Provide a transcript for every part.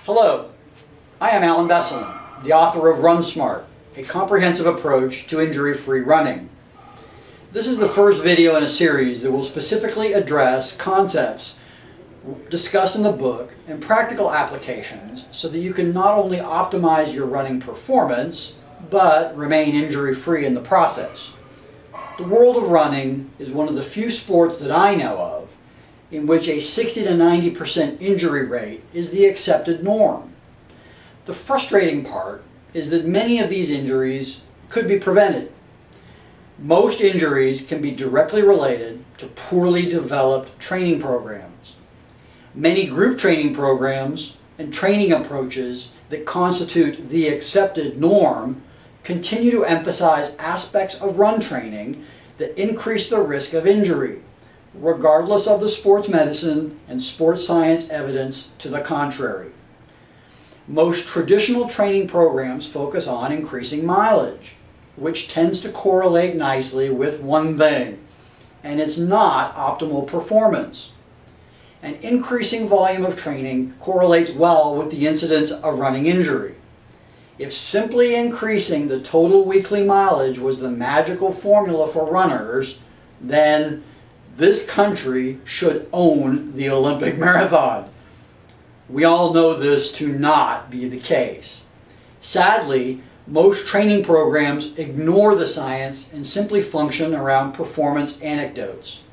Hello, I am Alan Besselin, the author of RunSmart, a comprehensive approach to injury-free running. This is the first video in a series that will specifically address concepts discussed in the book and practical applications so that you can not only optimize your running performance, but remain injury-free in the process. The world of running is one of the few sports that I know of in which a 60 to 90% injury rate is the accepted norm. The frustrating part is that many of these injuries could be prevented. Most injuries can be directly related to poorly developed training programs. Many group training programs and training approaches that constitute the accepted norm continue to emphasize aspects of run training that increase the risk of injury, regardless of the sports medicine and sports science evidence to the contrary. Most traditional training programs focus on increasing mileage, which tends to correlate nicely with one thing, and it's not optimal performance. An increasing volume of training correlates well with the incidence of running injury. If simply increasing the total weekly mileage was the magical formula for runners, then this country should own the Olympic marathon. We all know this to not be the case. Sadly, most training programs ignore the science and simply function around performance anecdotes.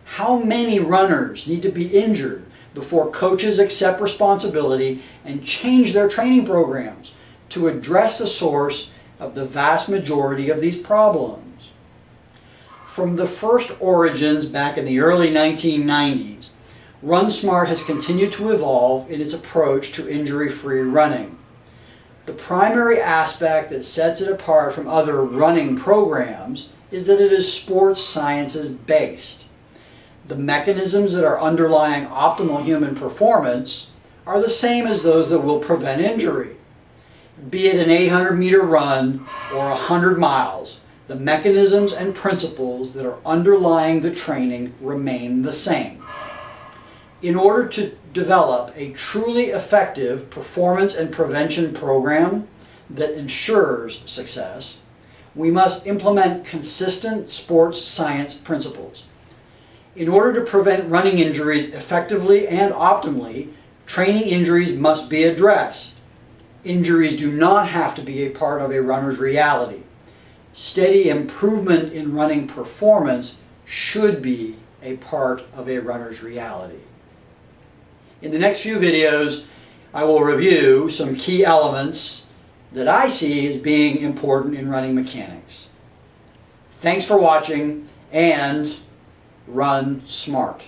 How many runners need to be injured before coaches accept responsibility and change their training programs to address the source of the vast majority of these problems? From the first origins back in the early 1990s, RunSmart has continued to evolve in its approach to injury-free running. The primary aspect that sets it apart from other running programs is that it is sports sciences based. The mechanisms that are underlying optimal human performance are the same as those that will prevent injury. Be it an 800-meter run or 100 miles, the mechanisms and principles that are underlying the training remain the same. In order to develop a truly effective performance and prevention program that ensures success, we must implement consistent sports science principles. In order to prevent running injuries effectively and optimally, training injuries must be addressed. Injuries do not have to be a part of a runner's reality. Steady improvement in running performance should be a part of a runner's reality. In the next few videos, I will review some key elements that I see as being important in running mechanics. Thanks for watching, and run smart.